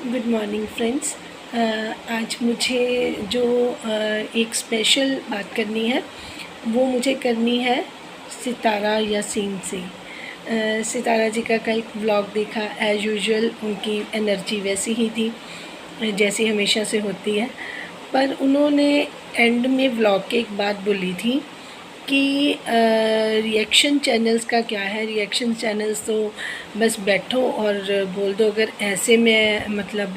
Good morning friends. आज मुझे जो एक स्पेशल बात करनी है वो मुझे करनी है सितारा यासीन से। सितारा जी का कल व्लॉग देखा, एज़ यूजुअल उनकी एनर्जी वैसी ही थी जैसी हमेशा से होती है, पर उन्होंने एंड में व्लॉग के एक बात बोली थी कि रिएक्शन चैनल्स का क्या है। रिएक्शन चैनल्स तो बस बैठो और बोल दो। अगर ऐसे में मतलब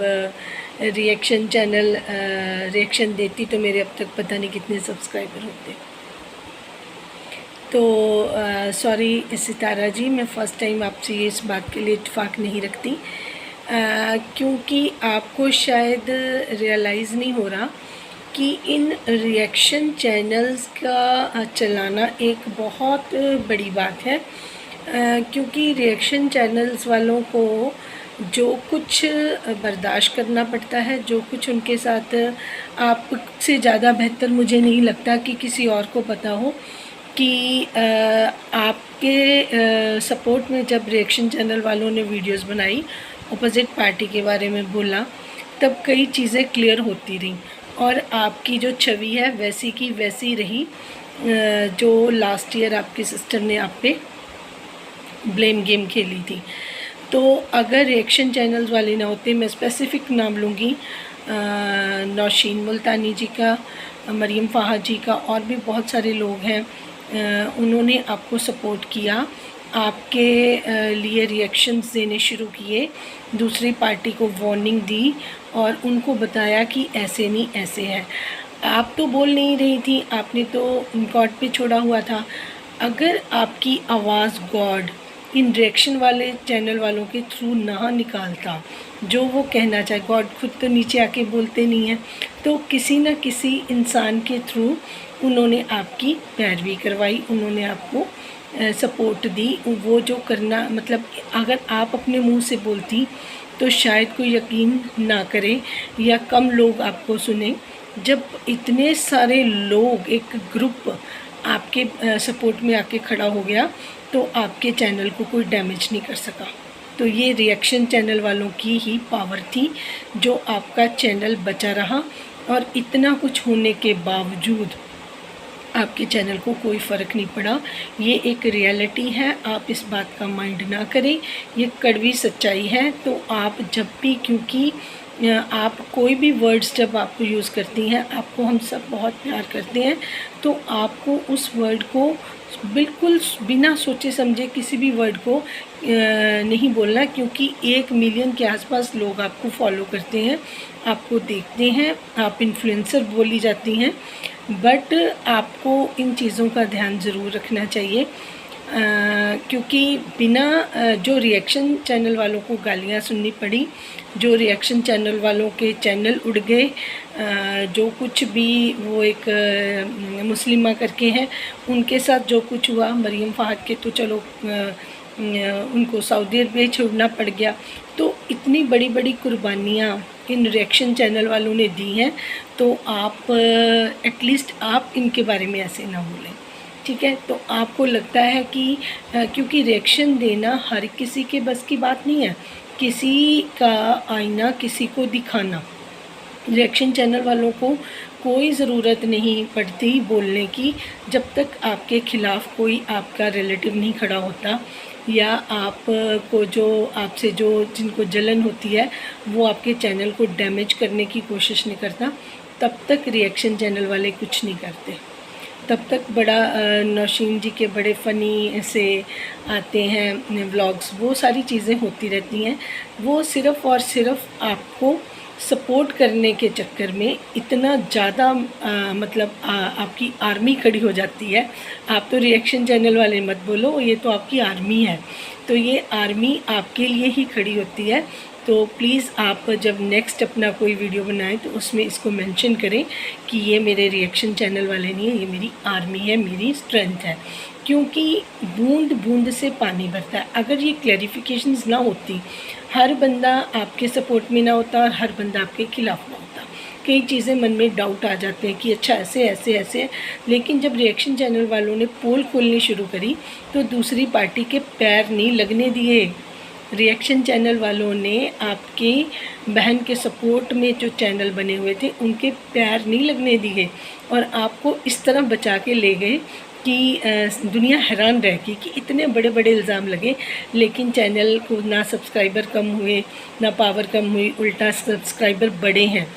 रिएक्शन चैनल रिएक्शन देती तो मेरे अब तक पता नहीं कितने सब्सक्राइबर होते। तो सॉरी सितारा जी, मैं फ़र्स्ट टाइम आपसे ये इस बात के लिए इत्तेफाक नहीं रखती, क्योंकि आपको शायद रियलाइज़ नहीं हो रहा कि इन रिएक्शन चैनल्स का चलाना एक बहुत बड़ी बात है। क्योंकि रिएक्शन चैनल्स वालों को जो कुछ बर्दाश्त करना पड़ता है, जो कुछ उनके साथ, आपसे ज़्यादा बेहतर मुझे नहीं लगता कि किसी और को पता हो कि आपके सपोर्ट में जब रिएक्शन चैनल वालों ने वीडियोस बनाई, अपोजिट पार्टी के बारे में बोला, तब कई चीज़ें क्लियर होती रहीं और आपकी जो छवि है वैसी की वैसी रही जो लास्ट ईयर आपकी सिस्टर ने आप पे ब्लेम गेम खेली थी। तो अगर रिएक्शन चैनल्स वाले ना होते, मैं स्पेसिफ़िक नाम लूँगी नौशीन मुल्तानी जी का, मरियम फ़ाहद जी का, और भी बहुत सारे लोग हैं, उन्होंने आपको सपोर्ट किया, आपके लिए रिएक्शंस देने शुरू किए, दूसरी पार्टी को वार्निंग दी और उनको बताया कि ऐसे नहीं ऐसे है। आप तो बोल नहीं रही थी, आपने तो गॉड पे छोड़ा हुआ था। अगर आपकी आवाज़ गॉड इन रिएक्शन वाले चैनल वालों के थ्रू ना निकालता जो वो कहना चाहे, गॉड खुद तो नीचे आके बोलते नहीं हैं, तो किसी न किसी इंसान के थ्रू उन्होंने आपकी पैरवी करवाई, उन्होंने आपको सपोर्ट दी। वो जो करना, मतलब अगर आप अपने मुंह से बोलती तो शायद कोई यकीन ना करे या कम लोग आपको सुने। जब इतने सारे लोग, एक ग्रुप आपके सपोर्ट में आके खड़ा हो गया, तो आपके चैनल को कोई डैमेज नहीं कर सका। तो ये रिएक्शन चैनल वालों की ही पावर थी जो आपका चैनल बचा रहा, और इतना कुछ होने के बावजूद आपके चैनल को कोई फ़र्क नहीं पड़ा। ये एक रियलिटी है, आप इस बात का माइंड ना करें, ये कड़वी सच्चाई है। तो आप जब भी, क्योंकि आप कोई भी वर्ड्स जब आप यूज़ करती हैं, आपको हम सब बहुत प्यार करते हैं, तो आपको उस वर्ड को बिल्कुल बिना सोचे समझे किसी भी वर्ड को नहीं बोलना, क्योंकि 1 मिलियन के आसपास लोग आपको फॉलो करते हैं, आपको देखते हैं, आप इन्फ्लुएंसर बोली जाती हैं। बट आपको इन चीज़ों का ध्यान ज़रूर रखना चाहिए, क्योंकि बिना जो रिएक्शन चैनल वालों को गालियाँ सुननी पड़ी, जो रिएक्शन चैनल वालों के चैनल उड़ गए, जो कुछ भी वो एक मुस्लिमा करके हैं, उनके साथ जो कुछ हुआ, मरियम फ़ाहद के तो चलो उनको सऊदी अरब छोड़ना पड़ गया। तो इतनी बड़ी बड़ी कुर्बानियाँ इन रिएक्शन चैनल वालों ने दी हैं, तो आप एटलीस्ट आप इनके बारे में ऐसे ना बोलें, ठीक है। तो आपको लगता है कि क्योंकि रिएक्शन देना हर किसी के बस की बात नहीं है, किसी का आईना किसी को दिखाना। रिएक्शन चैनल वालों को कोई ज़रूरत नहीं पड़ती बोलने की, जब तक आपके ख़िलाफ़ कोई आपका रिलेटिव नहीं खड़ा होता, या आप को जो आपसे जो जिनको जलन होती है वो आपके चैनल को डैमेज करने की कोशिश नहीं करता, तब तक रिएक्शन चैनल वाले कुछ नहीं करते। तब तक बड़ा नौशीन जी के बड़े फ़नी से आते हैं व्लॉग्स, वो सारी चीज़ें होती रहती हैं। वो सिर्फ़ और सिर्फ आपको सपोर्ट करने के चक्कर में इतना ज़्यादा मतलब आपकी आर्मी खड़ी हो जाती है। आप तो रिएक्शन चैनल वाले मत बोलो, ये तो आपकी आर्मी है, तो ये आर्मी आपके लिए ही खड़ी होती है। तो प्लीज़ आप जब नेक्स्ट अपना कोई वीडियो बनाएं तो उसमें इसको मेंशन करें कि ये मेरे रिएक्शन चैनल वाले नहीं है, ये मेरी आर्मी है, मेरी स्ट्रेंथ है। क्योंकि बूंद बूंद से पानी भरता है। अगर ये क्लैरिफिकेशंस ना होती, हर बंदा आपके सपोर्ट में ना होता और हर बंदा आपके खिलाफ ना होता, कई चीज़ें मन में डाउट आ जाते हैं कि अच्छा ऐसे ऐसे ऐसे है। लेकिन जब रिएक्शन चैनल वालों ने पोल खोलनी शुरू करी तो दूसरी पार्टी के पैर नहीं लगने दिए, रिएक्शन चैनल वालों ने आपकी बहन के सपोर्ट में जो चैनल बने हुए थे उनके पैर नहीं लगने दिए और आपको इस तरह बचा के ले गए कि दुनिया हैरान रह गई कि इतने बड़े बड़े इल्ज़ाम लगे, लेकिन चैनल को ना सब्सक्राइबर कम हुए ना पावर कम हुई, उल्टा सब्सक्राइबर बढ़े हैं।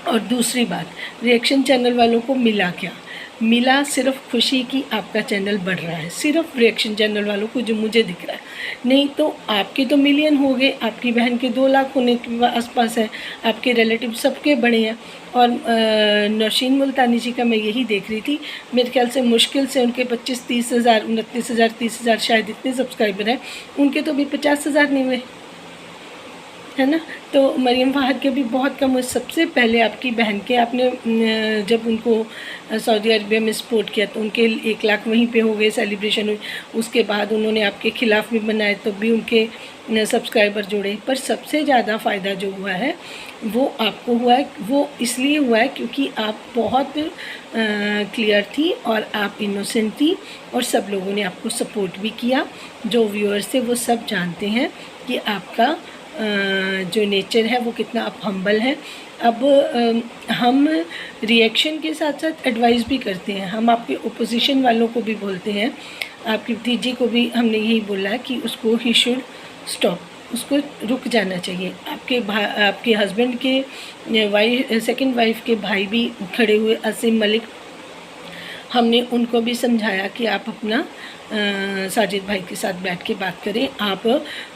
और दूसरी बात, रिएक्शन चैनल वालों को मिला क्या? मिला सिर्फ खुशी की आपका चैनल बढ़ रहा है, सिर्फ रिएक्शन चैनल वालों को जो मुझे दिख रहा है। नहीं तो आपके तो मिलियन हो गए, आपकी बहन के 2 लाख होने के आसपास है, आपके रिलेटिव सबके बड़े हैं। और नौशीन मुल्तानी जी का मैं यही देख रही थी, मेरे ख्याल से मुश्किल से उनके 25-30 हज़ार, 29 हज़ार, 30 हज़ार शायद इतने सब्सक्राइबर हैं, उनके तो भी 50 हज़ार नहीं हुए, है ना। तो मरियम फ़ाहद के भी बहुत कम हुए। सबसे पहले आपकी बहन के आपने जब उनको सऊदी अरबिया में सपोर्ट किया तो उनके 1 लाख वहीं पे हो गए, सेलिब्रेशन हुई। उसके बाद उन्होंने आपके ख़िलाफ़ भी बनाए तो भी उनके सब्सक्राइबर जुड़े। पर सबसे ज़्यादा फ़ायदा जो हुआ है वो आपको हुआ है, वो इसलिए हुआ है क्योंकि आप बहुत क्लियर थी और आप इनोसेंट थी और सब लोगों ने आपको सपोर्ट भी किया। जो व्यूअर्स थे वो सब जानते हैं कि आपका जो नेचर है वो कितना आप हम्बल हैं। अब हम रिएक्शन के साथ साथ एडवाइस भी करते हैं, हम आपके ओपोजिशन वालों को भी बोलते हैं। आपकी भतीजी को भी हमने यही बोला है कि उसको ही शुड स्टॉप, उसको रुक जाना चाहिए। आपके हस्बैंड के सेकंड वाइफ के भाई भी खड़े हुए, असीम मलिक, हमने उनको भी समझाया कि आप अपना साजिद भाई के साथ बैठ के बात करें, आप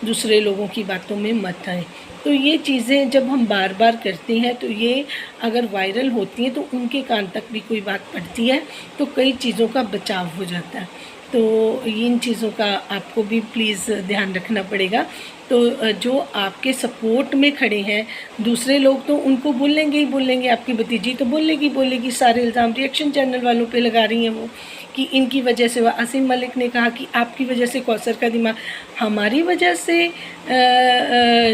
दूसरे लोगों की बातों में मत आएँ। तो ये चीज़ें जब हम बार बार करते हैं तो ये अगर वायरल होती हैं तो उनके कान तक भी कोई बात पड़ती है तो कई चीज़ों का बचाव हो जाता है। तो इन चीज़ों का आपको भी प्लीज़ ध्यान रखना पड़ेगा। तो जो आपके सपोर्ट में खड़े हैं दूसरे लोग तो उनको बोलेंगे ही बोलेंगे, आपकी भतीजी तो बोलेगी सारे इल्ज़ाम रिएक्शन चैनल वालों पे लगा रही हैं वो कि इनकी वजह से। वह असीम मलिक ने कहा कि आपकी वजह से कौसर का दिमाग, हमारी वजह से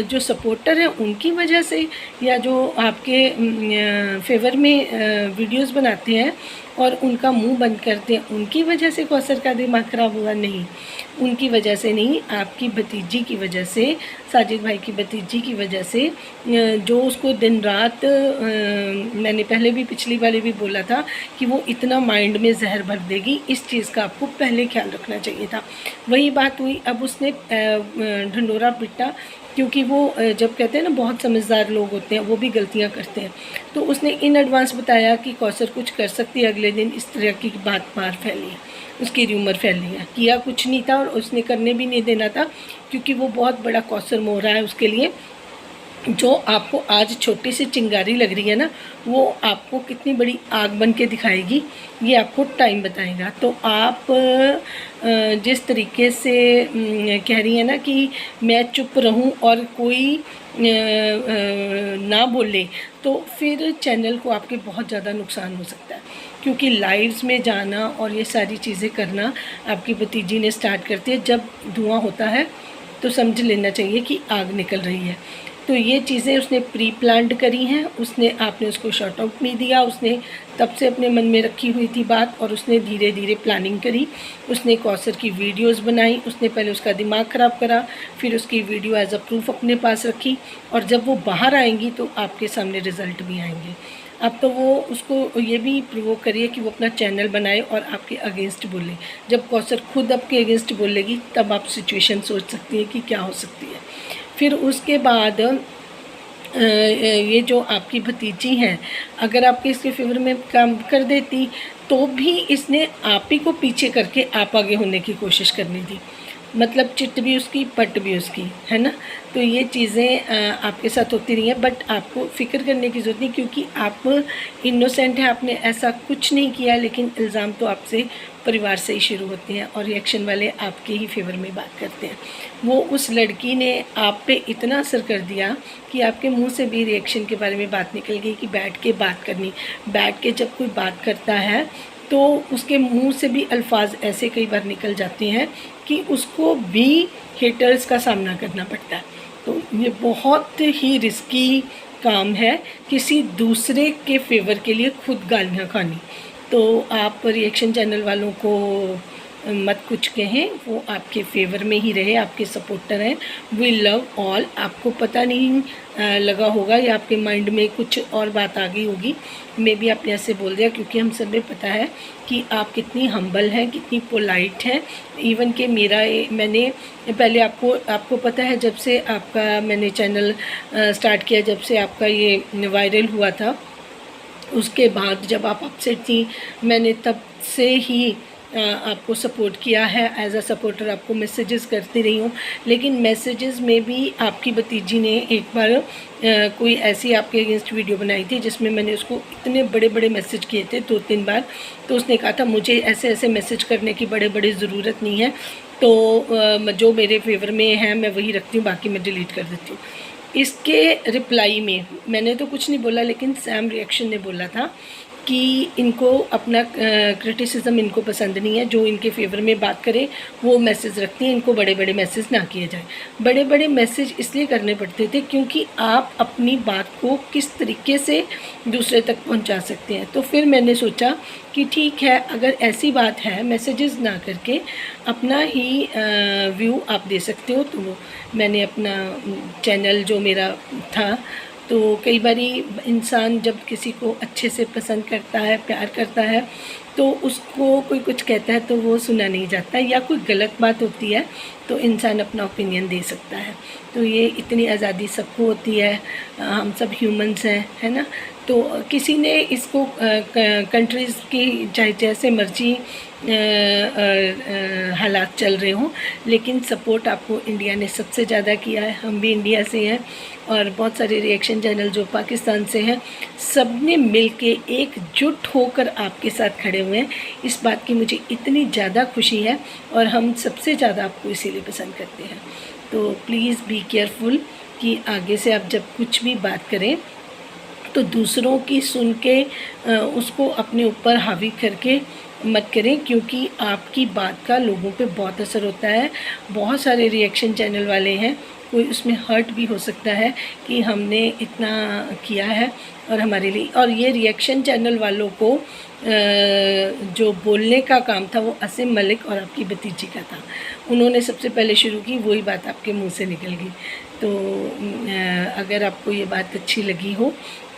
जो सपोर्टर हैं उनकी वजह से, या जो आपके फेवर में वीडियोस बनाते हैं और उनका मुंह बंद करते हैं उनकी वजह से कौसर का दिमाग ख़राब हुआ? नहीं, उनकी वजह से नहीं, आपकी भतीजी की वजह से, साजिद भाई की भतीजी की वजह से, जो उसको दिन रात मैंने पहले भी पिछली वाले भी बोला था कि वो इतना माइंड में जहर भर देगी, इस चीज़ का आपको पहले ख्याल रखना चाहिए था। वही बात हुई, अब उसने ढंडोरा पिटा क्योंकि वो जब कहते हैं ना बहुत समझदार लोग होते हैं वो भी गलतियां करते हैं, तो उसने इन एडवांस बताया कि कौसर कुछ कर सकती है। अगले दिन इस तरह की बात बाहर फैली है, उसकी र्यूमर फैली है। किया कुछ नहीं था और उसने करने भी नहीं देना था क्योंकि वो बहुत बड़ा कौसर मोह रहा है उसके लिए। जो आपको आज छोटी सी चिंगारी लग रही है ना, वो आपको कितनी बड़ी आग बन के दिखाएगी ये आपको टाइम बताएगा। तो आप जिस तरीके से कह रही हैं ना कि मैं चुप रहूं और कोई ना बोले, तो फिर चैनल को आपके बहुत ज़्यादा नुकसान हो सकता है क्योंकि लाइव्स में जाना और ये सारी चीज़ें करना आपकी भतीजी ने स्टार्ट करती है। जब धुआं होता है तो समझ लेना चाहिए कि आग निकल रही है। तो ये चीज़ें उसने प्री प्लान्ड करी हैं, उसने आपने उसको शॉर्ट आउट नहीं दिया, उसने तब से अपने मन में रखी हुई थी बात और उसने धीरे धीरे प्लानिंग करी। उसने कौसर की वीडियोस बनाई, उसने पहले उसका दिमाग ख़राब करा, फिर उसकी वीडियो एज अ प्रूफ अपने पास रखी और जब वो बाहर आएंगी तो आपके सामने रिज़ल्ट भी आएंगे। अब तो वो उसको ये भी प्रोवोक करिए कि वो अपना चैनल बनाए और आपके अगेंस्ट बोले। जब कौसर खुद आपके अगेंस्ट बोलेगी तब आप सिचुएशन सोच सकती हैं कि क्या हो सकती है। फिर उसके बाद ये जो आपकी भतीजी हैं, अगर आपके इसके फेवर में काम कर देती तो भी इसने आप ही को पीछे करके आप आगे होने की कोशिश करनी थी। मतलब चिट भी उसकी पट भी उसकी, है ना। तो ये चीज़ें आपके साथ होती रही हैं, बट आपको फ़िक्र करने की ज़रूरत नहीं क्योंकि आप इनोसेंट हैं, आपने ऐसा कुछ नहीं किया। लेकिन इल्ज़ाम तो आपसे परिवार से ही शुरू होते हैं और रिएक्शन वाले आपके ही फेवर में बात करते हैं। वो उस लड़की ने आप पे इतना असर कर दिया कि आपके मुंह से भी रिएक्शन के बारे में बात निकल गई कि बैठ के बात करनी। बैठ के जब कोई बात करता है तो उसके मुंह से भी अल्फाज ऐसे कई बार निकल जाते हैं कि उसको भी हेटर्स का सामना करना पड़ता है। तो ये बहुत ही रिस्की काम है किसी दूसरे के फेवर के लिए खुद गालियाँ खानी। तो आप रिएक्शन चैनल वालों को मत कुछ कहें, वो आपके फेवर में ही रहे, आपके सपोर्टर हैं। We love all. आपको पता नहीं लगा होगा या आपके माइंड में कुछ और बात आ गई होगी, मे भी आपने ऐसे बोल दिया, क्योंकि हम सब पता है कि आप कितनी हम्बल हैं, कितनी पोलाइट हैं। इवन कि मैंने पहले आपको पता है, जब से आपका मैंने चैनल स्टार्ट किया, जब से आपका ये वायरल हुआ था, उसके बाद जब आप अपसेट थी, मैंने तब से ही आपको सपोर्ट किया है। एज अ सपोर्टर आपको मैसेजेस करती रही हूँ, लेकिन मैसेजेस में भी आपकी भतीजी ने एक बार कोई ऐसी आपके अगेंस्ट वीडियो बनाई थी जिसमें मैंने उसको इतने बड़े बड़े मैसेज किए थे 2-3 बार। तो उसने कहा था मुझे ऐसे ऐसे मैसेज करने की बड़े ज़रूरत नहीं है, तो जो मेरे फेवर में है मैं वही रखती हूँ, बाकी मैं डिलीट कर देती हूँ। इसके रिप्लाई में मैंने तो कुछ नहीं बोला, लेकिन सैम रिएक्शन ने बोला था कि इनको अपना क्रिटिसिज्म इनको पसंद नहीं है, जो इनके फेवर में बात करे वो मैसेज रखती हैं, इनको बड़े बड़े मैसेज ना किए जाए। बड़े बड़े मैसेज इसलिए करने पड़ते थे क्योंकि आप अपनी बात को किस तरीके से दूसरे तक पहुंचा सकते हैं। तो फिर मैंने सोचा कि ठीक है, अगर ऐसी बात है, मैसेजेस ना करके अपना ही व्यू आप दे सकते हो। तो मैंने अपना चैनल जो मेरा था, तो कई बारी इंसान जब किसी को अच्छे से पसंद करता है, प्यार करता है, तो उसको कोई कुछ कहता है तो वो सुना नहीं जाता, या कोई गलत बात होती है तो इंसान अपना ओपिनियन दे सकता है। तो ये इतनी आज़ादी सबको होती है, हम सब ह्यूमंस हैं, है ना। तो किसी ने इसको कंट्रीज़ की चाहे जैसे मर्जी हालात चल रहे हों, लेकिन सपोर्ट आपको इंडिया ने सबसे ज़्यादा किया है। हम भी इंडिया से हैं, और बहुत सारे रिएक्शन चैनल जो पाकिस्तान से हैं, सब ने मिल के एकजुट होकर आपके साथ खड़े हुए हैं। इस बात की मुझे इतनी ज़्यादा खुशी है, और हम सबसे ज़्यादा आपको इसीलिए पसंद करते हैं। तो प्लीज़ बी केयरफुल कि आगे से आप जब कुछ भी बात करें तो दूसरों की सुन के उसको अपने ऊपर हावी करके मत करें, क्योंकि आपकी बात का लोगों पे बहुत असर होता है। बहुत सारे रिएक्शन चैनल वाले हैं, कोई उसमें हर्ट भी हो सकता है कि हमने इतना किया है और हमारे लिए। और ये रिएक्शन चैनल वालों को जो बोलने का काम था वो असीम मलिक और आपकी भतीजी का था। उन्होंने सबसे पहले शुरू की, वही बात आपके मुंह से निकल गई। तो अगर आपको ये बात अच्छी लगी हो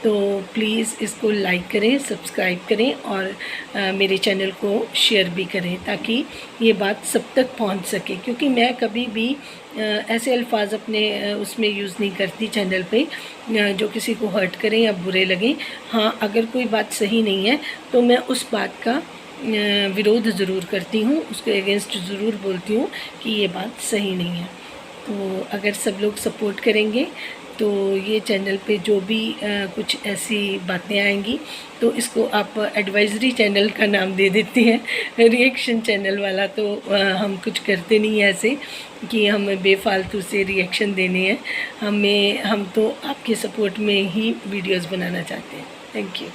तो प्लीज़ इसको लाइक करें, सब्सक्राइब करें, और मेरे चैनल को शेयर भी करें, ताकि ये बात सब तक पहुंच सके। क्योंकि मैं कभी भी ऐसे अल्फाज अपने उसमें यूज़ नहीं करती चैनल पे जो किसी को हर्ट करें या बुरे लगें। हाँ, अगर कोई बात सही नहीं है तो मैं उस बात का विरोध ज़रूर करती हूँ, उसके अगेंस्ट ज़रूर बोलती हूँ कि ये बात सही नहीं है। तो अगर सब लोग सपोर्ट करेंगे तो ये चैनल पे जो भी कुछ ऐसी बातें आएंगी तो इसको आप एडवाइजरी चैनल का नाम दे देते हैं, रिएक्शन चैनल वाला। तो हम कुछ करते नहीं हैं ऐसे कि हमें बेफालतू से रिएक्शन देने हैं। हम तो आपके सपोर्ट में ही वीडियोस बनाना चाहते हैं। Thank you.